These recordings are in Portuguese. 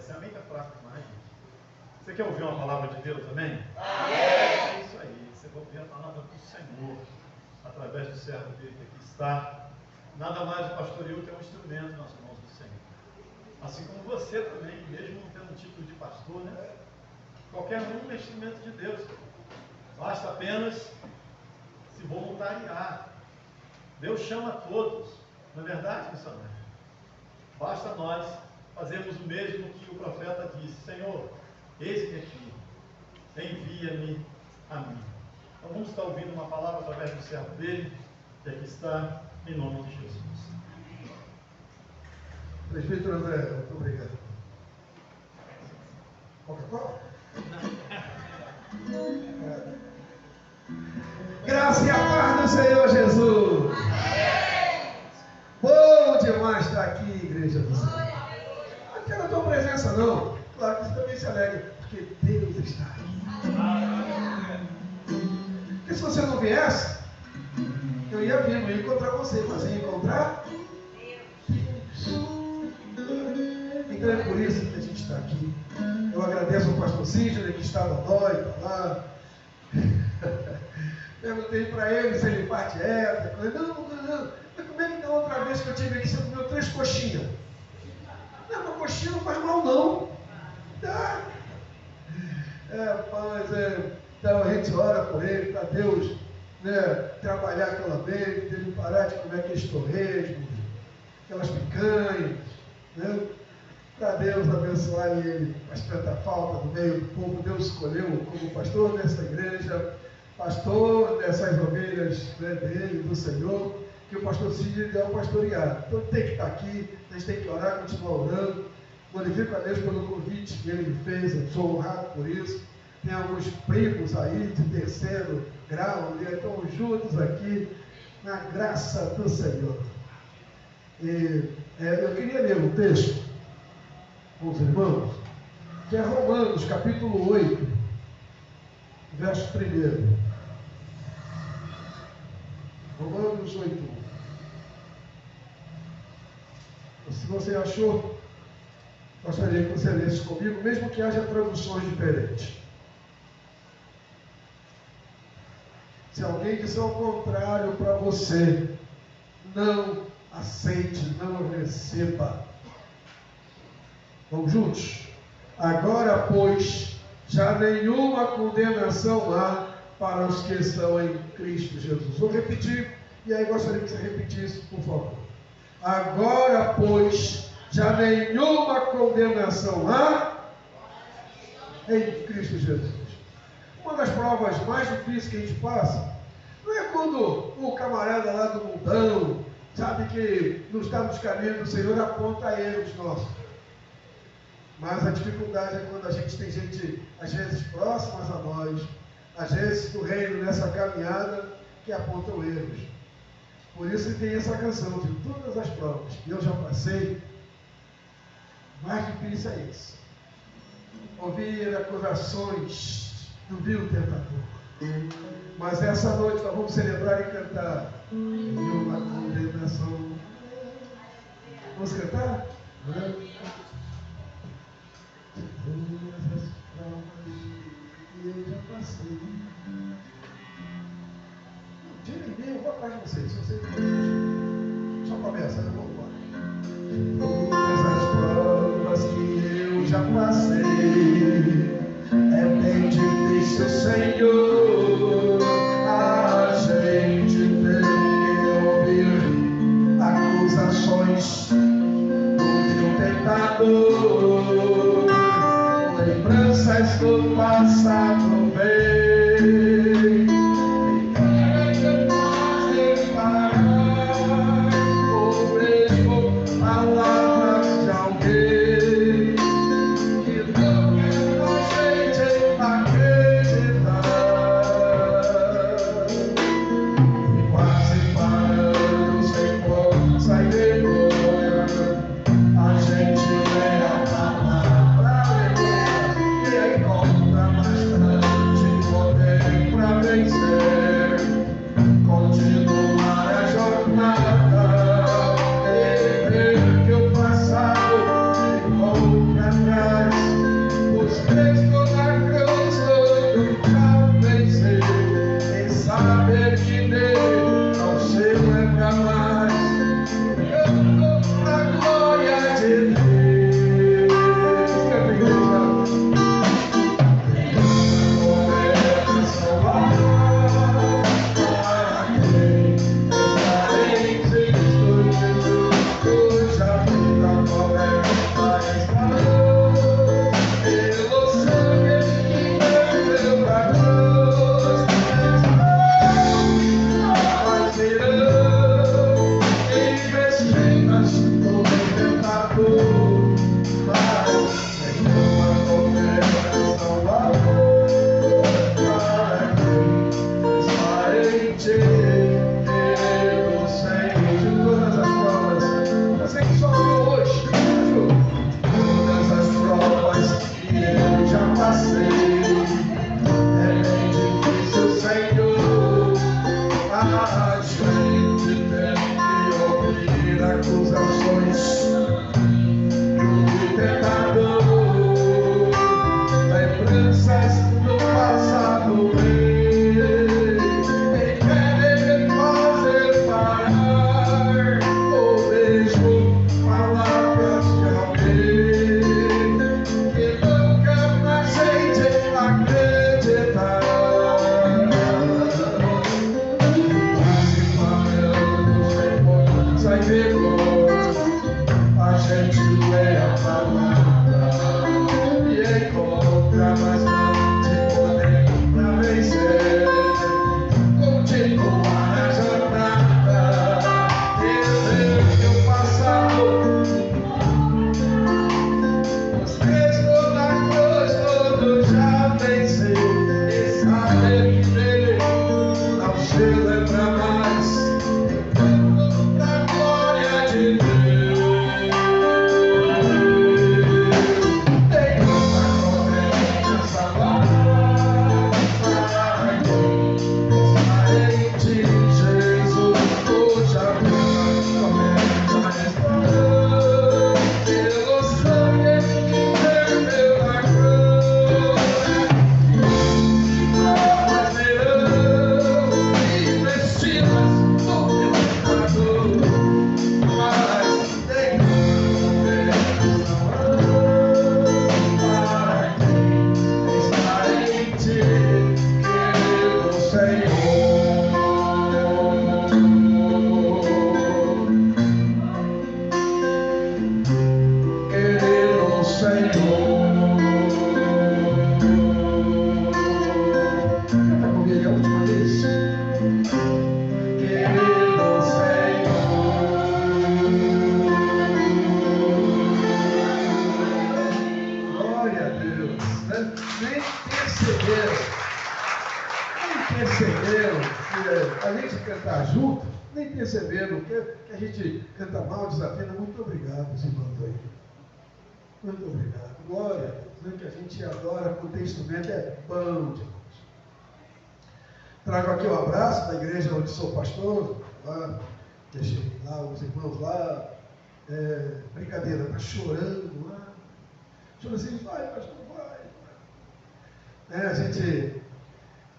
Esse amém está fraco demais. Você quer ouvir uma palavra de Deus, amém? Amém. É isso aí, você vai ouvir a palavra do Senhor, através do servo dele que aqui está. Nada mais o pastor Hilton é um instrumento nas mãos do Senhor. Assim como você também, mesmo não tendo o título de pastor, né? Qualquer um é instrumento de Deus. Basta apenas se voluntariar. Deus chama a todos. Não é verdade, missionário? Basta nós fazermos o mesmo que o profeta disse: Senhor, eis-me aqui, envia-me a mim. Então vamos estar ouvindo uma palavra através do servo dele, que aqui está, em nome de Jesus. Presbítero André, muito obrigado. Coca-Cola? Graça e a paz do Senhor Jesus. Bom demais estar aqui, igreja do Senhor. Não quero a tua presença, não. Claro que você também se alegra, porque Deus está aí. Porque se você não viesse, eu ia vir, não ia encontrar você, mas ia encontrar Deus. Então é por isso que a gente está aqui. Eu agradeço ao pastor Cícero, que estava doido lá. Perguntei para ele se ele parte essa. Não. Mas como é que da outra vez que eu tive aqui, você comeu 3 coxinhas? Não, uma coxinha não faz mal, não. Tá? Então a gente ora por ele, para Deus, né, trabalhar aquela mente, ele parar de comer aqueles torresmos, aquelas picanhas, né? Para Deus abençoar ele, faz tanta falta no meio do povo. Deus escolheu como pastor dessa igreja, pastor dessas ovelhas, né, dele, do Senhor, que o pastor Cid é o pastoreado. Então tem que estar aqui, a gente tem que orar, continuar orando. Glorifico a Deus pelo convite que ele me fez, eu sou honrado por isso. Tem alguns primos aí de 3º grau, estão juntos aqui, na graça do Senhor. E eu queria ler um texto com os irmãos, que é Romanos, capítulo 8, verso 1. Romanos 8. Se você achou, gostaria que você lesse comigo, mesmo que haja traduções diferentes. Se alguém disser ao contrário para você, não aceite, não receba. Vamos juntos? Agora, pois, já nenhuma condenação há para os que estão em Cristo Jesus. Vou repetir, e aí gostaria que você repetisse, por favor. Agora, pois, já nenhuma condenação há em Cristo Jesus. Uma das provas mais difíceis que a gente passa não é quando o camarada lá do mundão, sabe que não está nos caminhos do Senhor, aponta erros nossos. Mas a dificuldade é quando a gente tem gente, às vezes, próximas a nós, às vezes do reino nessa caminhada, que apontam erros. Por isso que tem essa canção de todas as provas que eu já passei, mais difícil é isso. Ouvir acusações do vil tentador. Mas essa noite nós vamos celebrar e cantar uma condenação. Vamos cantar? Todas as provas que eu já passei. Diga em mim, eu vou atrás de vocês. Se você só começa, eu vou embora. Todas as provas que eu já passei, é bem difícil, Senhor, a gente tem que ouvir acusações do vil tentador. Lembranças do passado vem, ou mesmo palavras de alguém que não quer a gente acreditar, e quase parando sem força e vergonha, a gente lê a palavra e encontra bastante poder para vencer, continuar a jornada e ver que o passado ficou para trás. perceberam que a gente cantar junto, nem perceberam que a gente canta mal, desafina. Muito obrigado, esse irmãos aí. Muito obrigado. Glória, dizendo que a gente adora com o instrumento é bom demais. Trago aqui um abraço da igreja onde sou pastor, lá, deixei lá os irmãos lá, brincadeira, está chorando lá. Chora assim, vai, pastor, vai. A gente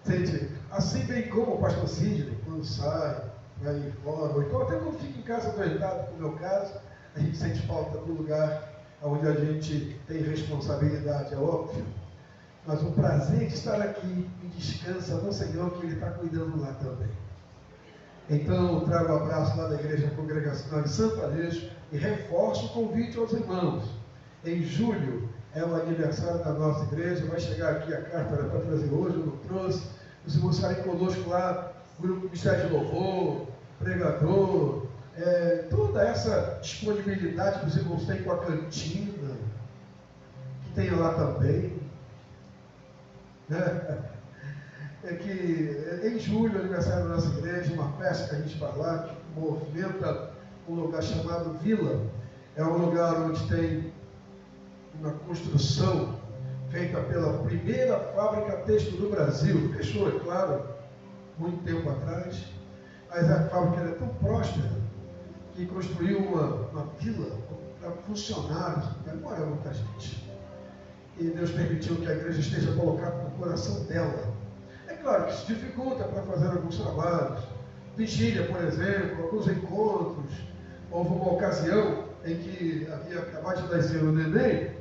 sente, assim bem como o pastor Sidney, quando sai, vai fora, ou então até quando fica em casa adoentado, como é o meu caso, a gente sente falta do lugar onde a gente tem responsabilidade, é óbvio. Mas o prazer de estar aqui e descansa no Senhor, que Ele está cuidando lá também. Então, eu trago um abraço lá da Igreja Congregacional de Santo Aleixo e reforço o convite aos irmãos. Em julho é o aniversário da nossa igreja, vai chegar aqui a carta, era para trazer hoje, eu não trouxe. Os irmãos estarem conosco lá, grupo Ministério de Louvor, pregador, toda essa disponibilidade que os irmãos têm com a cantina, que tem lá também. É que em julho, é aniversário da nossa igreja, uma festa que a gente vai lá, que movimenta um lugar chamado Vila. É um lugar onde tem uma construção feita pela primeira fábrica têxtil do Brasil. Fechou, é claro, muito tempo atrás, mas a fábrica era tão próspera que construiu uma vila para funcionários, para morar muita gente. e Deus permitiu que a igreja esteja colocada no coração dela. É claro que isso dificulta para fazer alguns trabalhos. Vigília, por exemplo, alguns encontros. Houve uma ocasião em que havia acabado de nascer o neném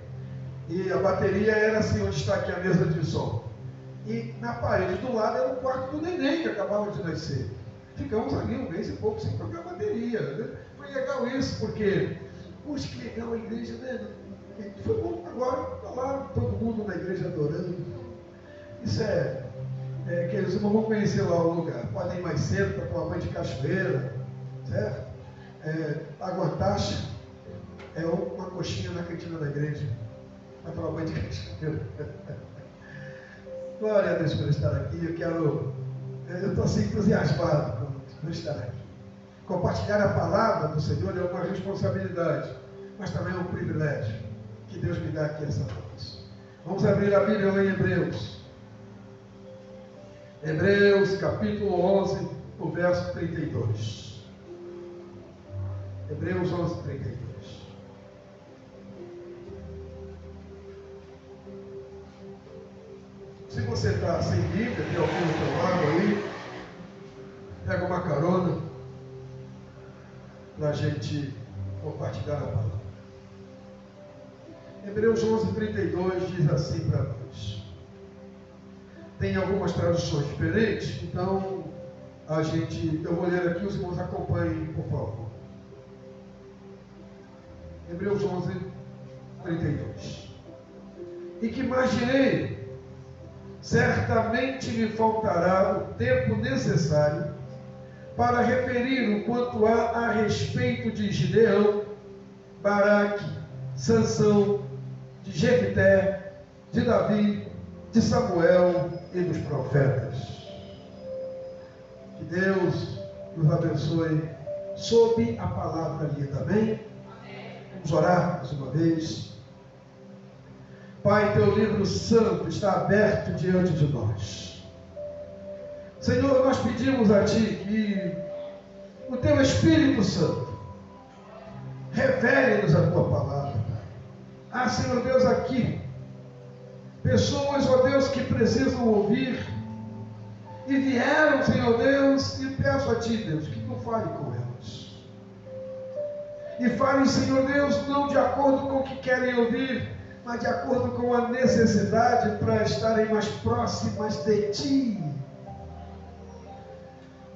e a bateria era assim, onde está aqui a mesa de som. E na parede do lado era o quarto do neném que acabava de nascer. Ficamos ali um mês e pouco sem tocar bateria. Né? Foi legal isso, porque, puxa, que legal a igreja, né? Foi bom agora, está lá todo mundo na igreja adorando. Isso que eles não vão conhecer lá o lugar. Podem ir mais cedo para tomar banho de cachoeira, certo? Água taxa é uma coxinha na cantina da igreja para tomar banho de cachoeira. Glória a Deus por estar aqui. Eu estou assim entusiasmado por estar aqui. Compartilhar a palavra do Senhor é uma responsabilidade, mas também é um privilégio que Deus me dá aqui essa noite. Vamos abrir a Bíblia lá em Hebreus. Hebreus capítulo 11, o verso 32. Hebreus 11, 32. Se você está sem Bíblia, tem alguém do seu lado aí, pega uma carona para a gente compartilhar a palavra. Hebreus 11, 32 diz assim para nós. Tem algumas traduções diferentes, então eu vou ler aqui, os irmãos acompanhem, por favor. Hebreus 11, 32. E que mais direi? Certamente me faltará o tempo necessário para referir o quanto há a respeito de Gideão, Baraque, Sansão, de Jefté, de Davi, de Samuel e dos profetas. Que Deus nos abençoe sob a palavra lida. Amém? Vamos orar mais uma vez. Pai, teu livro santo está aberto diante de nós. Senhor, nós pedimos a Ti que o Teu Espírito Santo revele-nos a Tua palavra. Ah, Senhor Deus, aqui, pessoas, ó Deus, que precisam ouvir e vieram, Senhor Deus, e peço a Ti, Deus, que Tu fale com elas. E fale, Senhor Deus, não de acordo com o que querem ouvir, mas de acordo com a necessidade para estarem mais próximas de Ti.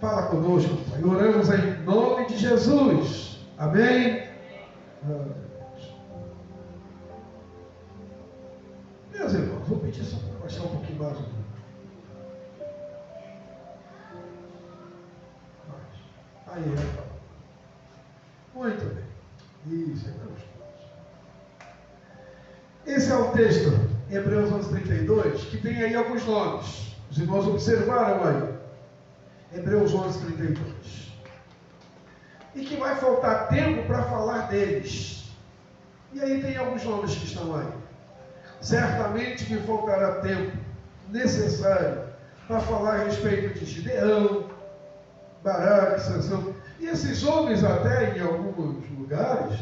Fala conosco, Pai. Oramos em nome de Jesus. Amém? Meus irmãos, vou pedir só para baixar um pouquinho mais. Aí, muito bem. Isso, é. Esse é o texto, Hebreus 11:32, que tem aí alguns nomes. Os irmãos observaram aí. Hebreus 11:32. E que vai faltar tempo para falar deles. E aí tem alguns nomes que estão aí. Certamente me faltará tempo necessário para falar a respeito de Gideão, Baraque, Sansão. E esses homens, até em alguns lugares,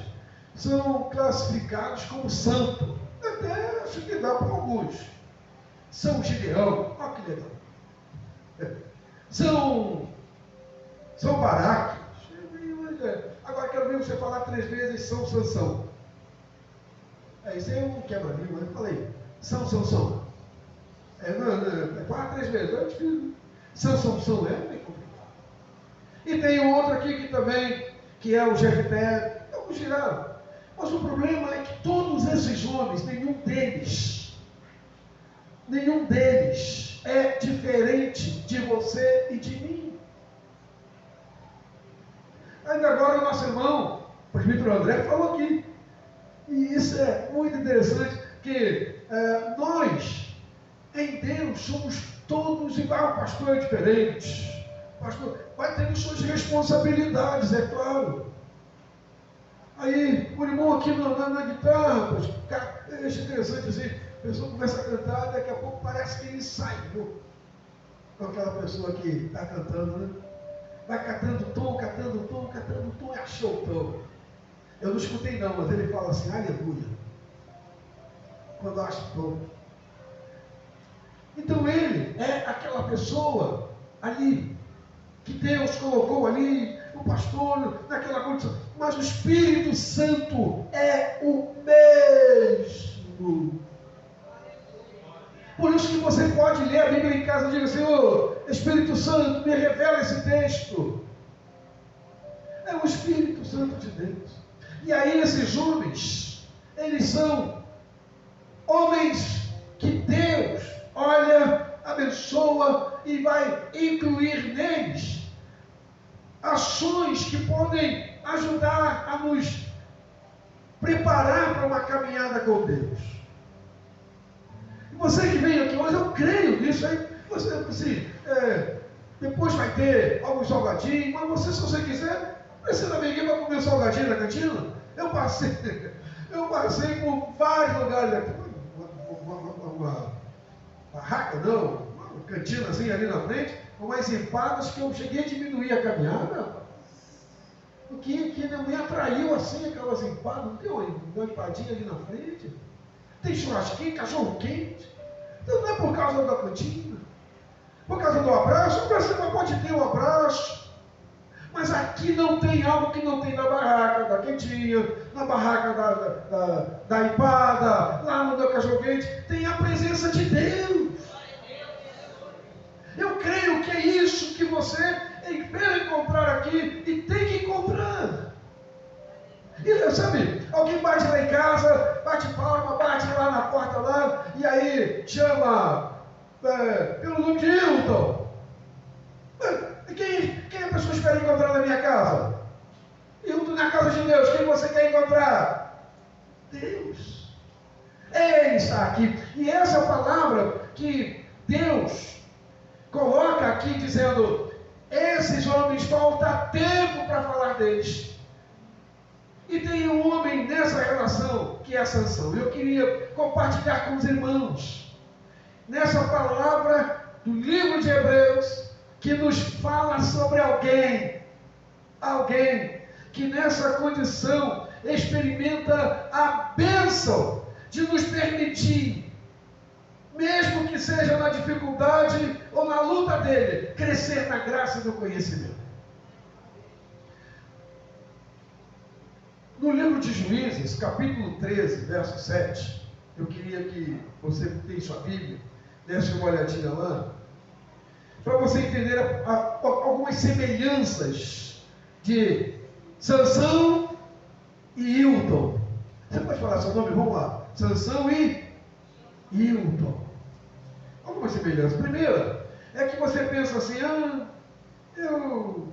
são classificados como santo. Até acho que dá para alguns. São Gideão, olha que legal. São Baraque. Agora quero ver você falar 3 vezes São Sansão. Isso é um quebra-língua, eu falei. São. Fala 3 vezes, é difícil. São, é bem complicado. E tem um outro aqui que também, que é o Jefté. Vamos girar. Mas o problema é que todos esses homens, nenhum deles é diferente de você e de mim. Ainda agora o nosso irmão, o presbítero André, falou aqui. E isso é muito interessante, que nós, em Deus, somos todos igual. O pastor é diferente. O pastor vai ter suas responsabilidades, é claro. Aí, o irmão aqui na guitarra, é interessante assim, a pessoa começa a cantar, daqui a pouco parece que ele ensaiou com aquela pessoa que está cantando, né? Vai catando tom, e achou o tom. Eu não escutei não, mas ele fala assim, aleluia. quando acha bom. Então ele é aquela pessoa ali, que Deus colocou ali, o pastor, naquela condição. Mas o Espírito Santo é o mesmo. Por isso que você pode ler a Bíblia em casa e dizer: Senhor, Espírito Santo, me revela esse texto. É o Espírito Santo de Deus. E aí esses homens, eles são homens que Deus olha, abençoa e vai incluir neles ações que podem ajudar a nos preparar para uma caminhada com Deus. E você que veio aqui hoje, eu creio nisso aí. Você, assim, depois vai ter alguns salgadinhos, mas você, se você quiser, precisa vir aqui para comer salgadinho na cantina. Eu passei por vários lugares aqui. Uma barraca, não, uma cantina assim ali na frente, com mais empadas que eu cheguei a diminuir a caminhada. O que me atraiu assim, aquelas empadas, não tem uma empadinha ali na frente? Tem churrasquinho, cachorro quente. Então não é por causa da cantina, por causa do abraço. Você pode ter um abraço, mas aqui não tem algo que não tem na barraca da quentinha, na barraca da empada, lá no meu cachorro quente, tem a presença de Deus. Eu creio que é isso que você espera encontrar aqui e tem que encontrar. E sabe, alguém bate lá em casa, bate palma, bate lá na porta lá, e aí chama pelo nome de Hilton. Quem a pessoa espera encontrar na minha casa? Hilton, na casa de Deus, quem você quer encontrar? Deus. Ele está aqui. E essa palavra que Deus coloca aqui dizendo: esses homens falta tempo para falar deles. E tem um homem nessa relação que é a Sansão. Eu queria compartilhar com os irmãos nessa palavra do livro de Hebreus, que nos fala sobre alguém que nessa condição experimenta a bênção de nos permitir, mesmo que seja na dificuldade ou na luta dele, crescer na graça e no conhecimento. No livro de Juízes, capítulo 13, verso 7, eu queria que você que tem sua Bíblia, desse uma olhadinha lá, para você entender algumas semelhanças de Sansão e Hilton. Você pode falar seu nome? Vamos lá. Sansão e Hilton. Algumas semelhanças. Primeira, é que você pensa assim: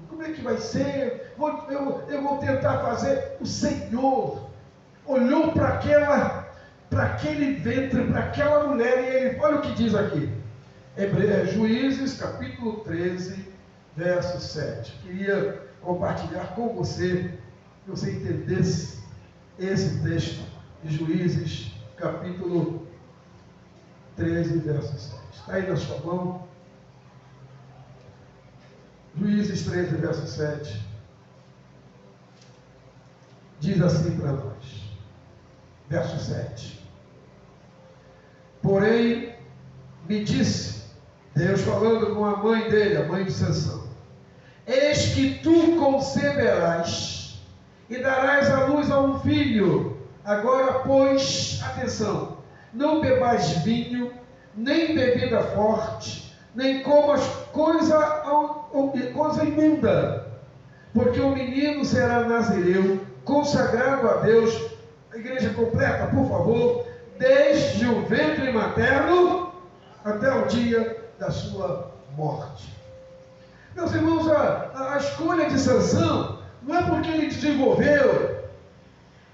como é que vai ser? Eu vou tentar fazer. O Senhor olhou para aquele ventre, para aquela mulher, e ele, olha o que diz aqui. Juízes, capítulo 13, verso 7. Queria compartilhar com você, que você entendesse esse texto de Juízes, capítulo 13, verso 7. Está aí na sua mão. Juízes 13, verso 7. Diz assim para nós. Verso 7. Porém, me disse, Deus falando com a mãe dele, a mãe de Sansão: eis que tu conceberás e darás à luz a um filho. Agora, pois, atenção, não bebais vinho, nem bebida forte, nem comas coisa imunda, porque o menino será nazireu, consagrado a Deus. A igreja completa, por favor. Desde o ventre materno até o dia da sua morte. Meus irmãos, a escolha de Sansão não é porque ele desenvolveu.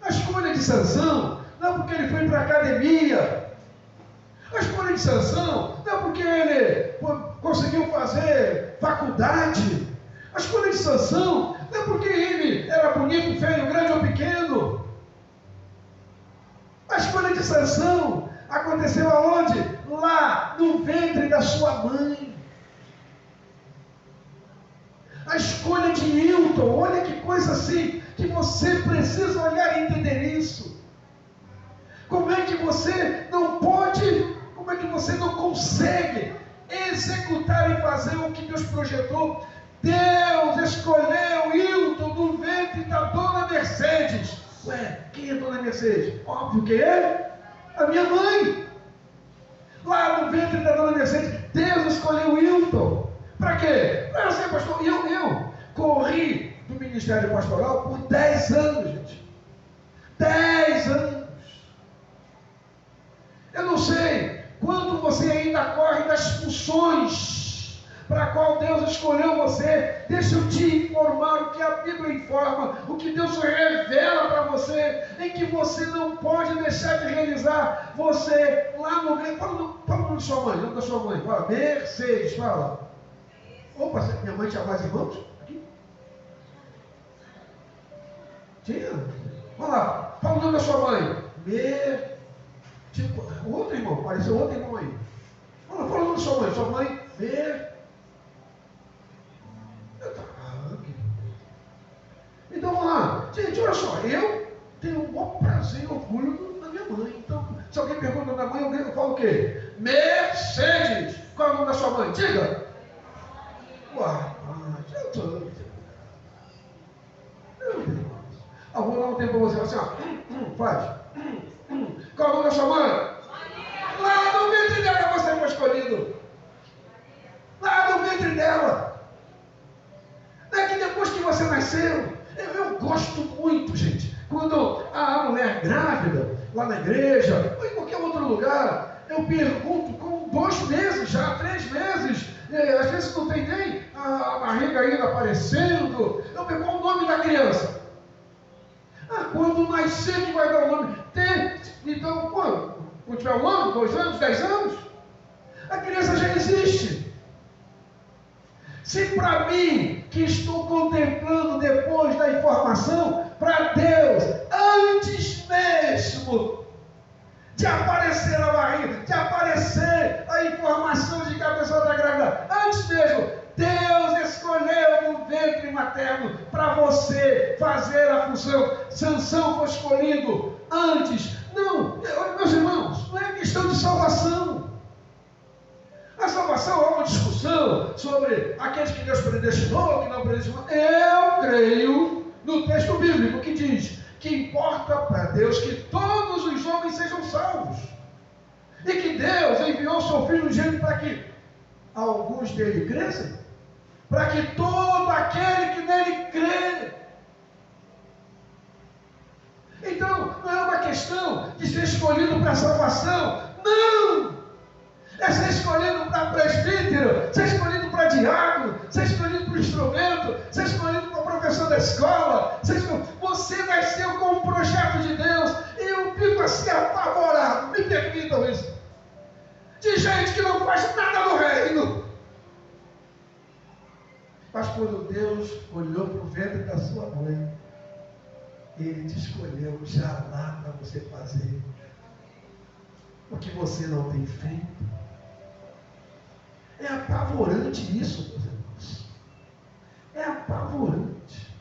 A escolha de Sansão não é porque ele foi para a academia. A escolha de Sansão não é porque ele conseguiu fazer faculdade. A escolha de Sansão não é porque ele era bonito, feio, grande ou pequeno. A escolha de Sansão aconteceu aonde? Lá no ventre da sua mãe. A escolha de Hilton, olha que coisa assim, que você precisa olhar e entender isso. Como é que você não Como é que você não consegue executar e fazer o que Deus projetou? Deus escolheu Hilton do ventre da dona Mercedes. Ué, quem é dona Mercedes? Óbvio que é a minha mãe. Lá no ventre da dona Mercedes, Deus escolheu Hilton. Para quê? Para ser pastor. Eu corri do ministério pastoral por 10 anos, gente. 10 anos. Eu não sei quando você ainda corre das funções para a qual Deus escolheu você. Deixa eu te informar o que a Bíblia informa, o que Deus revela para você, em que você não pode deixar de realizar. Você lá no meio, fala o nome da sua mãe, o nome da sua mãe, fala, Mercedes, fala. Opa, minha mãe tinha mais irmãos? Aqui? Tinha? Olha lá, fala o nome da sua mãe. Tipo, outro irmão, apareceu outro irmão aí. Fala o nome da sua mãe. Sua mãe, Então vamos lá. Gente, olha só, eu tenho um bom prazer e orgulho da minha mãe. Então, se alguém pergunta da mãe, eu falo o quê? Mercedes. Qual é o nome da sua mãe? Diga. Uai, eu tô. Meu Deus. Eu vou dar um tempo para você, assim, ó. Faz. Qual é o nome da sua mãe? Lá no ventre dela você foi escolhido. Lá no ventre dela. Não é que depois que você nasceu, eu gosto muito, gente, quando a mulher grávida, lá na igreja, ou em qualquer outro lugar, eu pergunto com 2 meses já, 3 meses, às vezes não tem nem a barriga ainda aparecendo, eu pergunto qual o nome da criança. Quando nascer que vai dar o nome. Então, quando tiver 1 ano, 2 anos, 10 anos, a criança já existe. Se para mim, que estou contemplando depois da informação, para Deus, antes mesmo de aparecer a barriga, de aparecer a informação de que a pessoa está grávida, antes mesmo, Deus escolheu no ventre materno para você fazer a função. Sansão foi escolhido antes. Não, meus irmãos, não é questão de salvação. A salvação é uma discussão sobre aqueles que Deus predestinou, que não predestinou. Eu creio no texto bíblico que diz que importa para Deus que todos os homens sejam salvos. E que Deus enviou seu Filho unigênito para que alguns dele cresçam, para que todo aquele que nele crê. Então, não é uma questão de ser escolhido para a salvação. Não! É ser escolhido para presbítero, ser escolhido para diácono, ser escolhido para o instrumento, ser escolhido para o professor da escola. Você nasceu com um projeto de Deus. E eu fico assim apavorado, me permitam isso, de gente que não faz nada no reino. Mas quando Deus olhou para o ventre da sua mãe, Ele te escolheu já lá para você fazer o que você não tem feito. É apavorante isso, meus irmãos. É apavorante.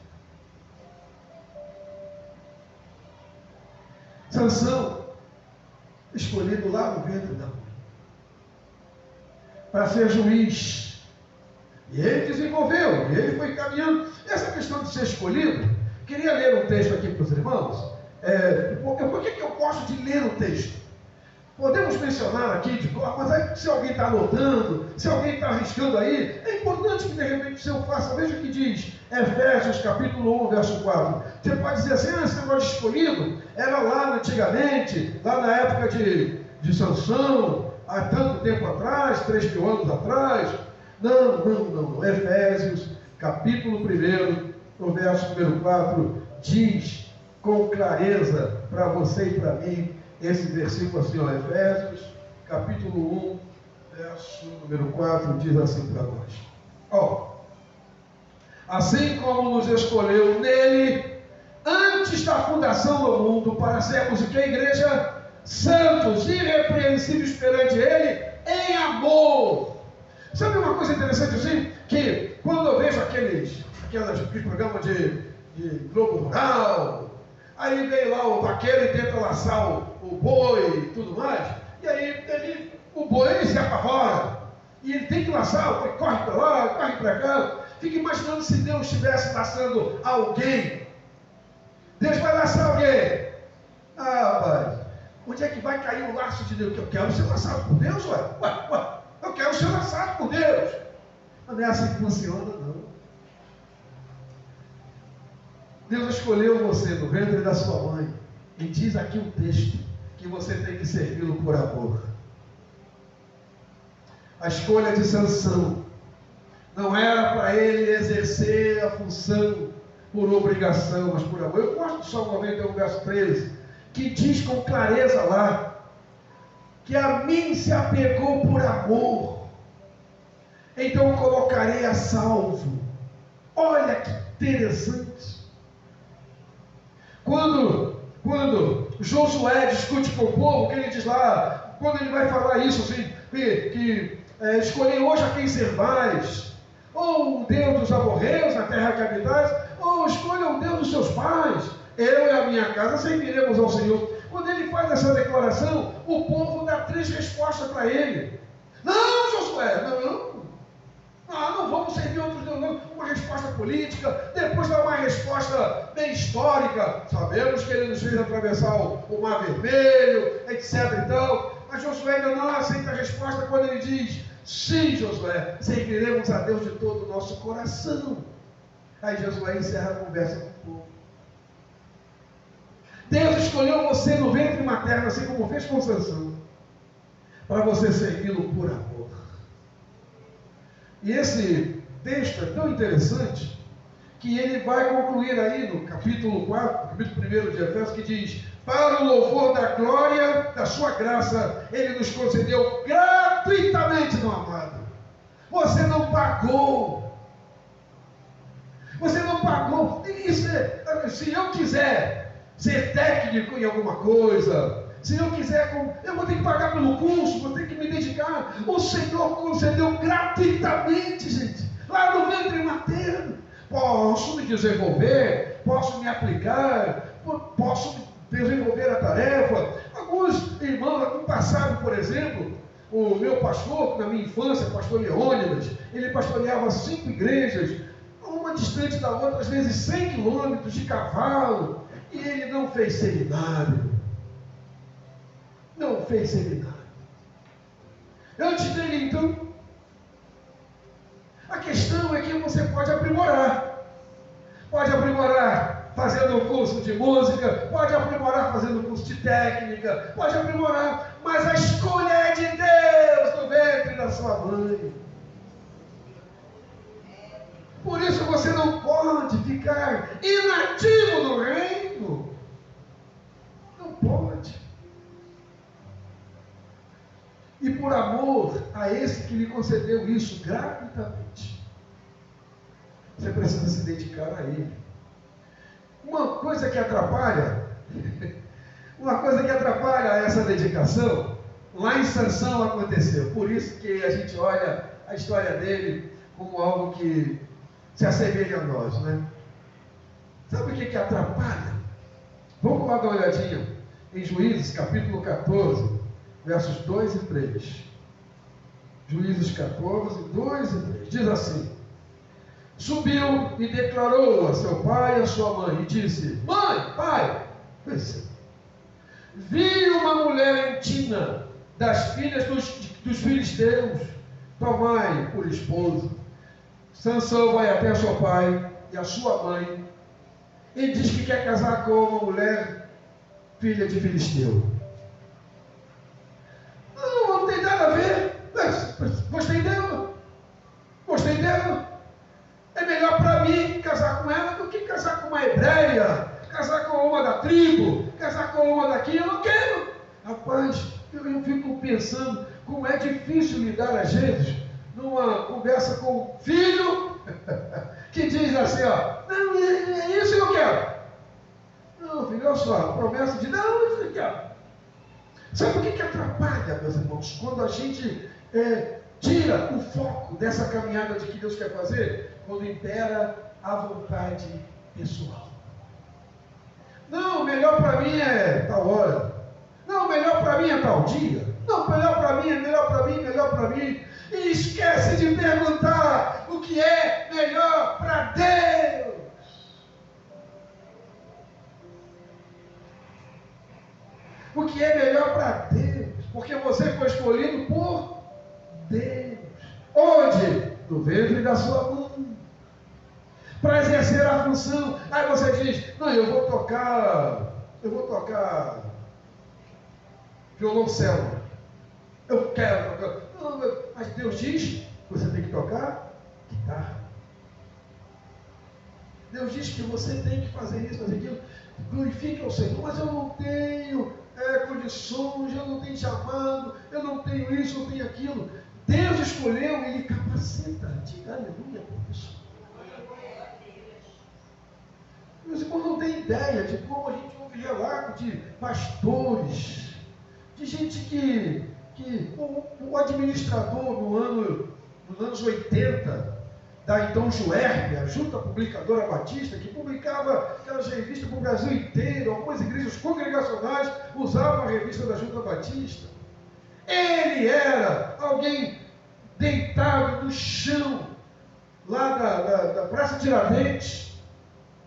Sansão, escolhido lá no ventre da mãe, para ser juiz. E ele desenvolveu, ele foi caminhando. Essa questão de ser escolhido, queria ler um texto aqui para os irmãos. Por que eu gosto de ler o texto? Podemos mencionar aqui, mas aí, se alguém está anotando, se alguém está arriscando aí, é importante que de repente o senhor faça. Veja o que diz Efésios capítulo 1, verso 4. Você pode dizer assim, esse negócio de escolhido era lá antigamente, lá na época de Sansão, há tanto tempo atrás, 3.000 anos atrás. Não. Efésios capítulo 1, no verso número 4, diz com clareza para você e para mim, esse versículo assim, ó, Efésios, capítulo 1, verso número 4, diz assim para nós. Assim como nos escolheu nele, antes da fundação do mundo, para sermos o que, igreja? Santos, irrepreensíveis perante ele, em amor. Sabe uma coisa interessante assim? Que quando eu vejo aqueles programas de Globo Rural, aí vem lá o vaqueiro e tenta laçar o boi e tudo mais, e aí ele se apavora. E ele tem que laçar, ele corre para lá, corre para cá. Fica imaginando se Deus estivesse laçando alguém. Deus vai laçar alguém. Ah, rapaz, onde é que vai cair o laço de Deus? Que eu quero ser laçado por Deus, ué. Eu quero ser laçado por Deus. Mas não é assim que funciona, não. Deus escolheu você no ventre da sua mãe. E diz aqui o texto que você tem que servi-lo por amor. A escolha de Sansão não era para ele exercer a função por obrigação, mas por amor. Eu gosto do Salmo 91, verso 13, que diz com clareza lá, que a mim se apegou por amor, então colocarei a salvo. Olha que interessante. Quando Josué discute com o povo, que ele diz lá, quando ele vai falar isso, assim, escolhei hoje a quem servais, ou o Deus dos amorreus na terra que habitais, ou escolha o Deus dos seus pais, eu e a minha casa serviremos ao Senhor. Quando ele faz essa declaração, o povo dá 3 respostas para ele. Não, Josué, não vamos servir outros deuses, não. Uma resposta política, depois dá uma resposta bem histórica. Sabemos que ele nos fez atravessar o Mar Vermelho, etc. Então, mas Josué ainda não aceita a resposta quando ele diz: sim, Josué, serviremos a Deus de todo o nosso coração. Aí Josué encerra a conversa com o povo. Deus escolheu você no ventre materno, assim como fez com Sansão, para você servi-lo por amor. E esse texto é tão interessante que ele vai concluir aí no capítulo 4, capítulo 1 de Efésios, que diz: para o louvor da glória da sua graça, ele nos concedeu gratuitamente no amado. Você não pagou. Você não pagou. Isso se eu quiser ser técnico em alguma coisa, se eu quiser, eu vou ter que pagar pelo curso, vou ter que me dedicar. O Senhor concedeu gratuitamente, gente, lá no ventre materno. Posso me desenvolver, posso me aplicar, posso desenvolver a tarefa. Alguns irmãos no passado, por exemplo, o meu pastor, na minha infância, pastor Leônidas, ele pastoreava 5 igrejas, uma distante da outra, às vezes 100 quilômetros de cavalo, e ele não fez seminário. Não fez seminário. Antes dele, então, a questão é que você pode aprimorar. Pode aprimorar fazendo um curso de música, pode aprimorar fazendo um curso de técnica, pode aprimorar, mas a escolha é de Deus no ventre da sua mãe. Por isso você não pode ficar inativo no reino. Não pode. E por amor a esse que lhe concedeu isso gratuitamente, você precisa se dedicar a ele. Uma coisa que atrapalha essa dedicação, lá em Sansão aconteceu. Por isso que a gente olha a história dele como algo que se assemelha a nós, né? Sabe o que atrapalha? Vamos lá dar uma olhadinha em Juízes, capítulo 14, versos 2 e 3. Juízes 14, 2 e 3. Diz assim: subiu e declarou a seu pai e a sua mãe, e disse: mãe, pai, vi uma mulher em Tina, das filhas dos filisteus, tomai por esposa. Sansão vai até seu pai e a sua mãe, e diz que quer casar com uma mulher filha de filisteu. Não tem nada a ver. Gostei dela. É melhor para mim casar com ela do que casar com uma hebreia, casar com uma da tribo, casar com uma daqui. Eu não quero. Rapaz, eu fico pensando como é difícil lidar às vezes numa conversa com o filho que diz assim, ó, não, é isso que eu quero. Não, filho, olha só, a promessa de não, isso que eu quero. Sabe o que atrapalha, meus irmãos, quando a gente tira o foco dessa caminhada de que Deus quer fazer? Quando impera a vontade pessoal. Não, melhor para mim é tal hora. Não, melhor para mim é tal dia. Não, melhor para mim. melhor para Deus, porque você foi escolhido por Deus. Onde? No ventre da sua mãe, para exercer a função. Aí você diz: não, eu vou tocar violoncelo. Eu quero tocar. Não, mas Deus diz que você tem que tocar guitarra. Deus diz que você tem que fazer isso, fazer aquilo. Glorifique ao Senhor. Mas eu não tenho condições, eu não tenho chamado, eu não tenho isso, eu não tenho aquilo. Deus escolheu, Ele capacita. Diga aleluia, professor. Meus irmãos não têm ideia de como a gente ouve relato de pastores, de gente que o administrador nos anos 80, da então Juerp, a Junta Publicadora Batista, que publicava aquelas revistas para o Brasil inteiro, algumas igrejas congregacionais usavam a revista da Junta Batista. Ele era alguém deitado no chão, lá da Praça Tiradentes.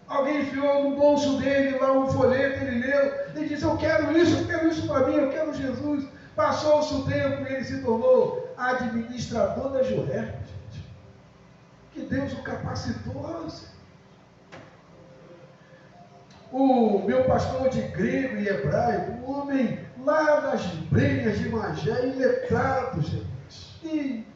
Alguém enfiou no bolso dele lá um folheto, ele leu, e disse: eu quero isso para mim, eu quero Jesus. Passou-se o tempo e ele se tornou administrador da Juerp, gente. Que Deus o capacitou. O meu pastor de grego e hebraico, um homem lá nas brenhas de Magé, iletrado, gente. E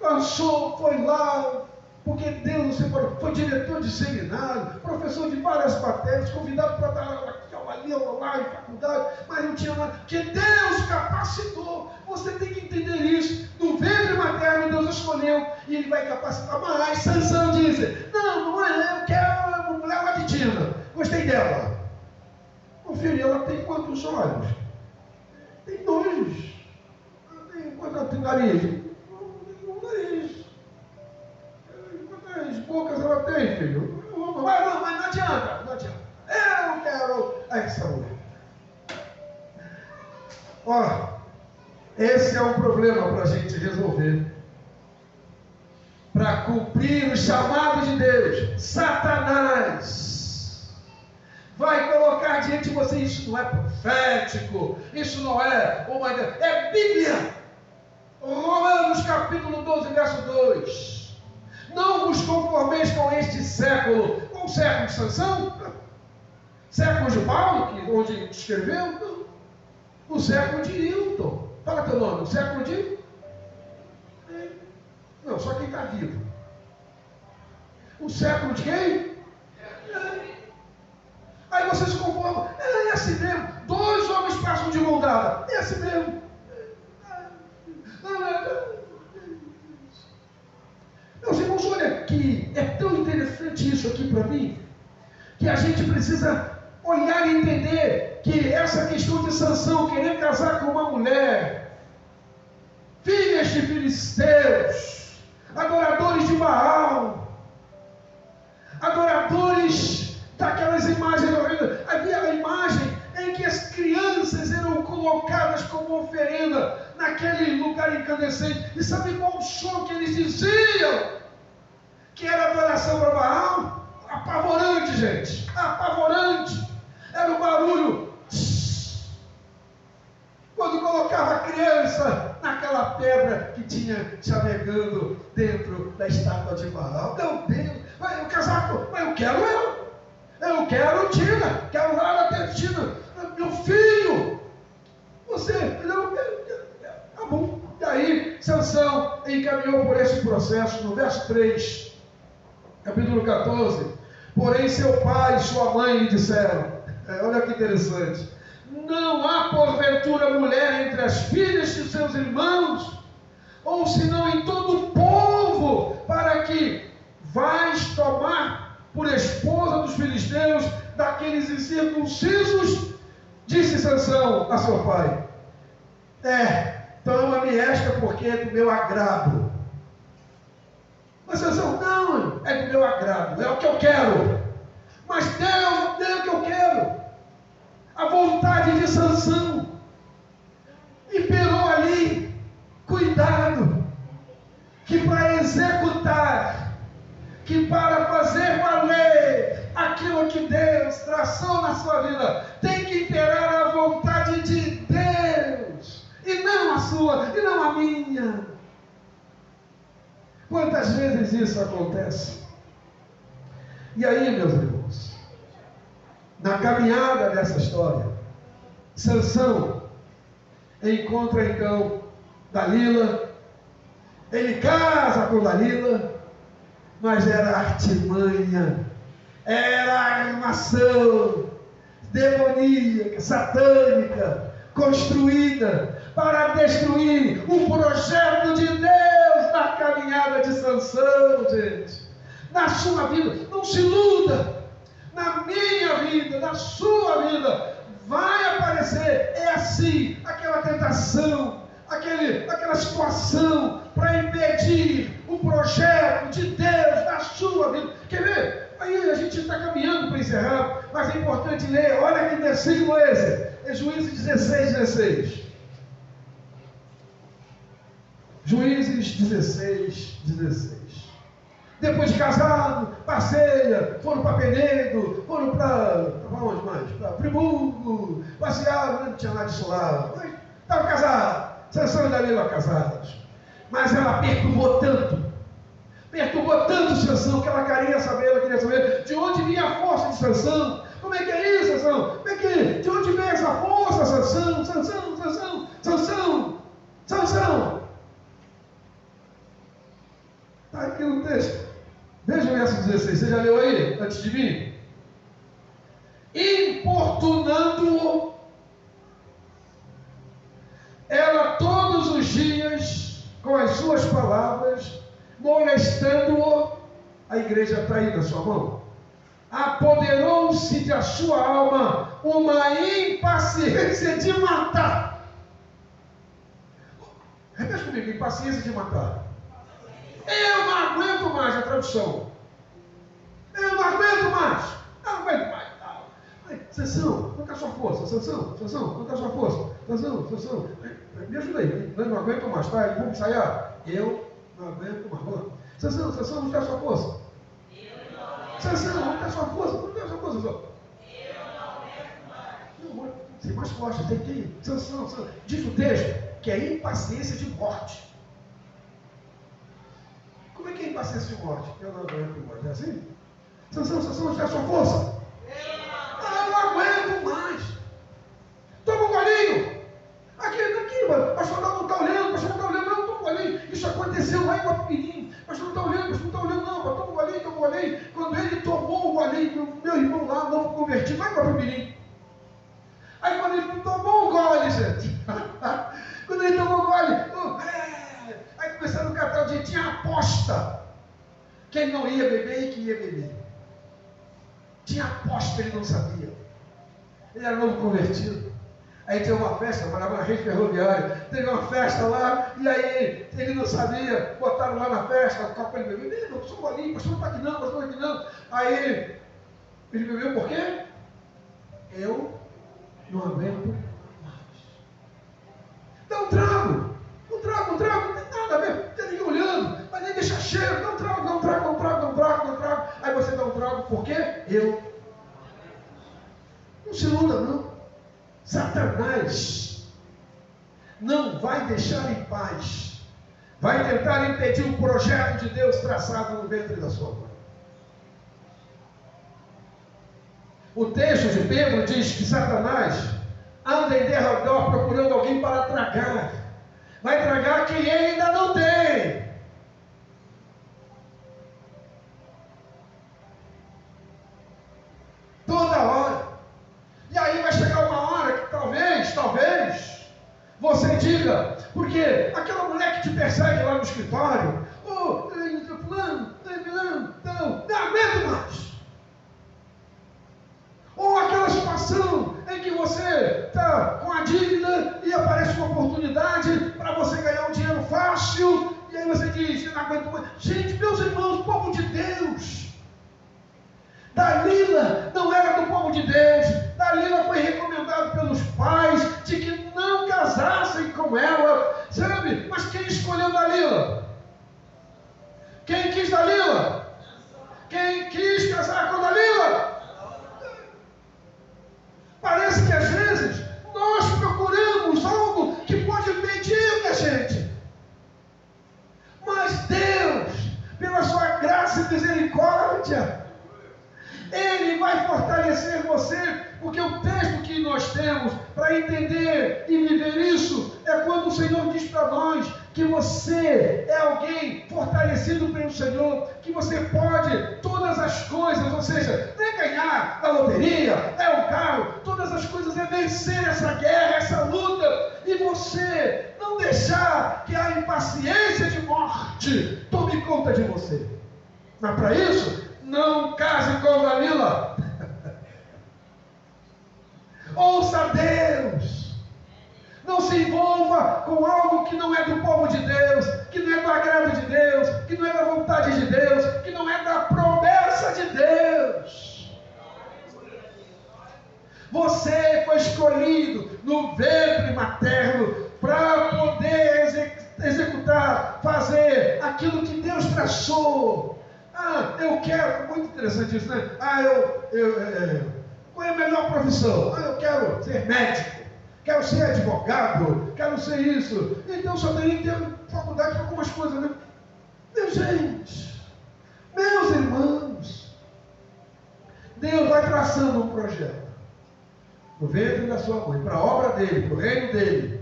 lançou, foi lá, porque Deus foi diretor de seminário, professor de várias matérias, convidado para dar aula ali, aula lá, em faculdade, mas não tinha nada, porque Deus capacitou. Você tem que entender isso. No ventre materno Deus escolheu, e Ele vai capacitar. Mas Sansão diz: não é, eu quero uma mulher laditina, gostei dela. Meu filho, ela tem quantos olhos? Tem 2. Quanto tem nariz? Um nariz. Quantas bocas ela tem, filho? Mas não adianta, não adianta. Eu quero essa mulher. Ó, esse é um problema para a gente resolver. Para cumprir o chamado de Deus, Satanás vai colocar diante de você: isso não é profético, isso não é uma ideia, é Bíblia. Romanos capítulo 12, verso 2. Não vos conformeis com este século. Com o século de Sansão? Século de Paulo, onde ele escreveu? Não. O século de Hilton. Fala teu nome. O século de... Não, só quem está vivo. O século de quem? Aí você se conforma: é assim mesmo. 2 homens passam de mão dada. É assim mesmo. Meus irmãos, olha que é tão interessante isso aqui para mim, que a gente precisa olhar e entender que essa questão de Sansão querer casar com uma mulher, filhas de filisteus, adoradores de Baal, adoradores daquelas imagens horrendas. Havia a imagem em que as crianças eram colocadas como oferenda naquele lugar incandescente. E sabe qual o som que eles diziam? Que era adoração para Baal? Apavorante, gente. Apavorante. Era o barulho. Quando colocava a criança naquela pedra que tinha chamegando dentro da estátua de Baal. Meu Deus. Mas o casaco, mas eu quero ela. Eu quero Tina. Quero lá até Tina. Meu filho. Você. Não, tá bom. E aí, Sansão encaminhou por esse processo. No verso 3, capítulo 14. Porém, seu pai e sua mãe lhe disseram: olha que interessante, não há porventura mulher entre as filhas de seus irmãos, ou senão em todo o povo, para que vais tomar por esposa dos filisteus, daqueles incircuncisos? Disse Sansão a seu pai: toma-me esta, porque é do meu agrado. Mas Sansão: não, é do meu agrado, é o que eu quero. Mas Deus deu o que eu quero. A vontade de Sansão imperou ali. Cuidado, que para executar, que para fazer valer aquilo que Deus traçou na sua vida, tem que imperar a vontade de Deus, e não a sua, e não a minha. Quantas vezes isso acontece? E aí, meus irmãos, na caminhada dessa história, Sansão encontra então Dalila, ele casa com Dalila, mas era artimanha, era armação demoníaca, satânica, construída para destruir o projeto de Deus na caminhada de Sansão, gente. Na sua vida, não se iluda, na minha vida, na sua vida, vai aparecer, é assim, aquela tentação, aquela situação para impedir o projeto de Deus na sua vida. Quer ver? Aí a gente está caminhando para encerrar, mas é importante ler, olha que versículo é esse, é Juízes 16. Juízes 16. Depois de casado, passeia, foram para Penedo, foram para onde mais? Para Friburgo, passearam, não tinha nada disso lá, mas estavam casados, Sansão e Dalila casados. Mas ela perturbou tanto Sansão, que ela queria saber de onde vinha a força de Sansão. Como é que é isso, Sansão? De onde vem essa força, Sansão? Sansão! Está aqui no texto. Veja o verso 16, você já leu aí, antes de mim? Importunando-o, ela todos os dias, com as suas palavras, molestando-o, a igreja está aí na sua mão, apoderou-se da sua alma uma impaciência de matar. Repete comigo, impaciência de matar. Eu não aguento mais, a tradução. Eu não aguento mais. Não aguento mais. Sansão, qual é a sua força? Sansão, qual é a sua força? Sansão, me ajuda aí. Eu não aguento mais, tá? Vamos ensaiar. Eu não aguento mais. Sansão, onde está a sua força? Sansão, onde está a sua força? Onde está a sua força, Sansão? Eu não aguento mais. Não, você mais forte, tem que ir. Sansão. Diz o texto que é impaciência de morte. Como é que é impaciência de morte? Eu não aguento mais. É assim? Sansão, onde está a sua força? Eu não aguento mais. Toma um golinho. Aqui, pastor não está olhando, não, toma um golinho. Isso aconteceu lá em Guapirim. Pastor não está olhando, não, toma um golinho. Quando ele tomou o golinho, meu irmão lá, não convertido, vai em Guapirim. Aí quando ele tomou o gole, gente. Quando ele tomou o gole, aí começaram a catar o dia, tinha aposta. Quem não ia beber e que ia beber. Tinha aposta, ele não sabia. Ele era novo convertido. Aí tinha uma festa, morava na rede ferroviária. Teve uma festa lá, e aí ele não sabia. Botaram lá na festa, o copo ele bebeu. Não, sou bolinho, pastor não está aqui não. Aí ele bebeu por quê? Eu não aguento mais. Dá um trago, não tem nada a ver, não tem ninguém olhando, mas nem deixa cheiro, dá um trago. Aí você dá um trago, por quê? Eu. Não se iluda, não. Satanás não vai deixar em paz, vai tentar impedir o projeto de Deus traçado no ventre da sua mãe. O texto de Pedro diz que Satanás anda em derredor procurando alguém para tragar. Vai tragar quem ele ainda não tem. Toda hora. E aí vai chegar uma hora que talvez, você diga, porque aquela mulher que te persegue lá no escritório, fulano, não aguento mais. Ou aquela situação em que você está com a dívida e aparece uma oportunidade para você ganhar um dinheiro fácil, e aí você diz, eu não aguento mais. Gente, meus irmãos, povo de Deus, Dalila não era do povo de Deus. Dalila foi recomendada pelos pais de que não casassem com ela, sabe? Mas quem escolheu Dalila? Quem quis Dalila? Quem quis casar com Dalila? Parece que às vezes nós procuramos que você é alguém fortalecido pelo Senhor, que você pode todas as coisas, ou seja, não é ganhar na loteria, é um carro, todas as coisas é vencer essa guerra, essa luta, e você não deixar que a impaciência de morte tome conta de você. Mas para isso, não case com Dalila. Ouça Deus. Não se envolva com algo que não é do povo de Deus, que não é do agrado de Deus, que não é da vontade de Deus, que não é da promessa de Deus. Você foi escolhido no ventre materno para poder executar, fazer aquilo que Deus traçou. Eu quero, muito interessante isso, né? Qual é a melhor profissão? Eu quero ser médico. Quero ser advogado, quero ser isso. Então só teria que ter faculdade para algumas coisas, né? Meu gente, meus irmãos, Deus vai traçando um projeto no ventre da sua mãe, para a obra dele, para o reino dele.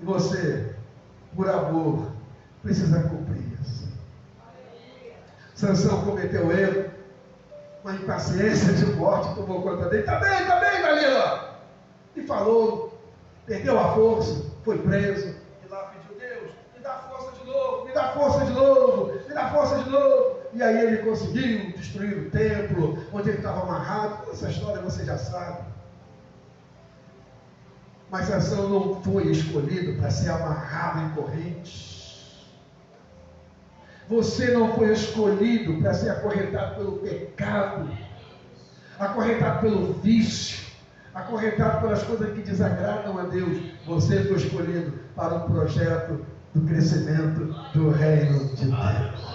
E você, por amor, precisa cumprir isso. Sansão cometeu erro, uma impaciência de morte tomou conta dele. Tá bem, Dalila. E falou, perdeu a força, foi preso, e lá pediu: Deus, me dá força de novo, me dá força de novo, me dá força de novo. E aí ele conseguiu destruir o templo, onde ele estava amarrado. Essa história você já sabe. Mas Sansão não foi escolhido para ser amarrado em correntes. Você não foi escolhido para ser acorrentado pelo pecado, acorrentado pelo vício, acorrentado pelas coisas que desagradam a Deus. Você foi escolhido para um projeto do crescimento do reino de Deus.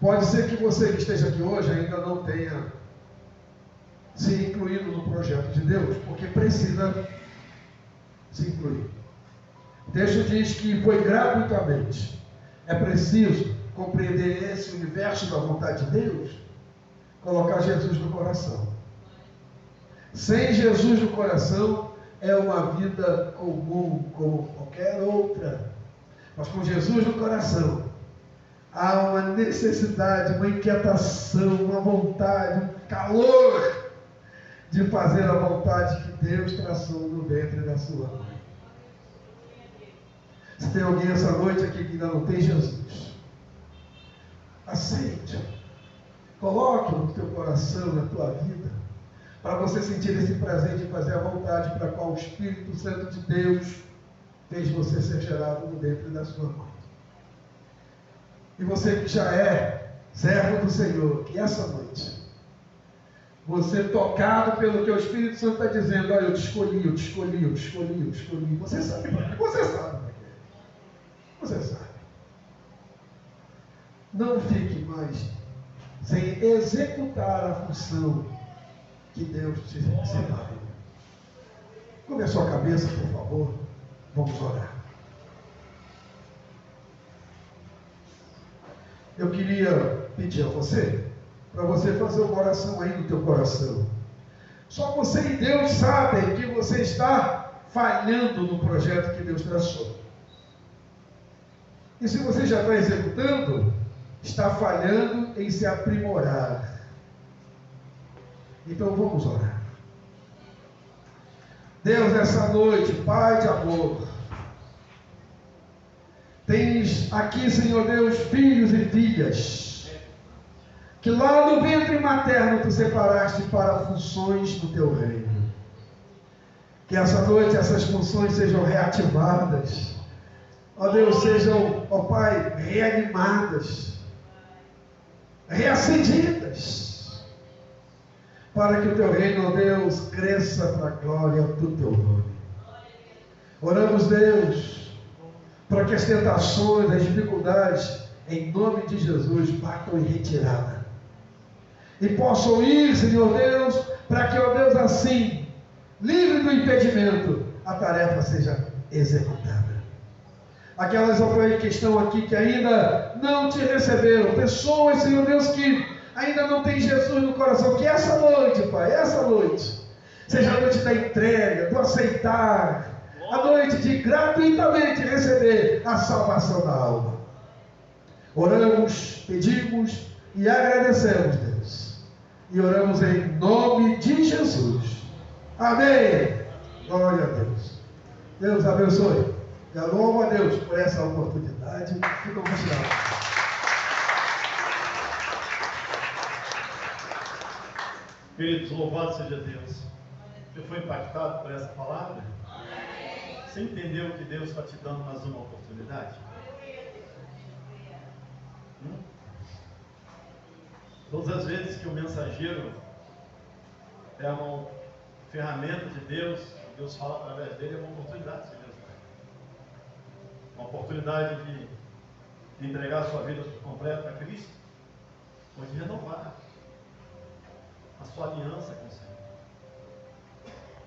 Pode ser que você que esteja aqui hoje ainda não tenha se incluído no projeto de Deus, porque precisa se incluir. O texto diz que foi gratuitamente. É preciso compreender esse universo da vontade de Deus, colocar Jesus no coração. Sem Jesus no coração é uma vida comum como qualquer outra. Mas com Jesus no coração há uma necessidade, uma inquietação, uma vontade, um calor de fazer a vontade que Deus traçou no ventre da sua mãe. Se tem alguém essa noite aqui que ainda não tem Jesus, aceite, coloque no teu coração, na tua vida, para você sentir esse prazer de fazer a vontade para a qual o Espírito Santo de Deus fez você ser gerado no ventre da sua mãe. E você que já é servo do Senhor, que essa noite, você tocado pelo que o Espírito Santo está dizendo: olha, eu te escolhi. Você sabe para quê? Você sabe para quê? Você sabe. Não fique mais sem executar a função que Deus te separou. Curve a sua cabeça, por favor. Vamos orar. Eu queria pedir a você, para você fazer uma oração aí no teu coração. Só você e Deus sabem que você está falhando no projeto que Deus traçou. E se você já está executando, está falhando em se aprimorar. Então vamos orar. Deus, nessa noite, Pai de amor, tens aqui, Senhor Deus, filhos e filhas, que lá no ventre materno tu separaste para funções do teu reino. Que essa noite essas funções sejam reativadas, ó Deus, sejam, ó Pai, reanimadas, reacendidas, para que o teu reino, ó Deus, cresça para a glória do teu nome. Oramos, Deus, para que as tentações, as dificuldades, em nome de Jesus, batam em retirada. E possam ir, Senhor Deus, para que, ó Deus, assim, livre do impedimento, a tarefa seja executada. Aquelas, ó Pai, que estão aqui, que ainda não te receberam, pessoas, Senhor Deus, que ainda não têm Jesus no coração, que essa noite, Pai, essa noite, Seja a noite da entrega, do aceitar, a noite de gratuitamente receber a salvação da alma. Oramos, pedimos e agradecemos, Deus. E oramos em nome de Jesus. Amém. Glória a Deus. Deus abençoe. Eu louvo a Deus por essa oportunidade. Fica emocionado. Queridos, louvado seja Deus. Você foi impactado por essa palavra? Você entendeu que Deus está te dando mais uma oportunidade? Todas as vezes que o mensageiro é uma ferramenta de Deus, Deus fala através dele, é uma oportunidade que Deus dá. Uma oportunidade de entregar a sua vida completa a Cristo, ou de renovar a sua aliança com o Senhor.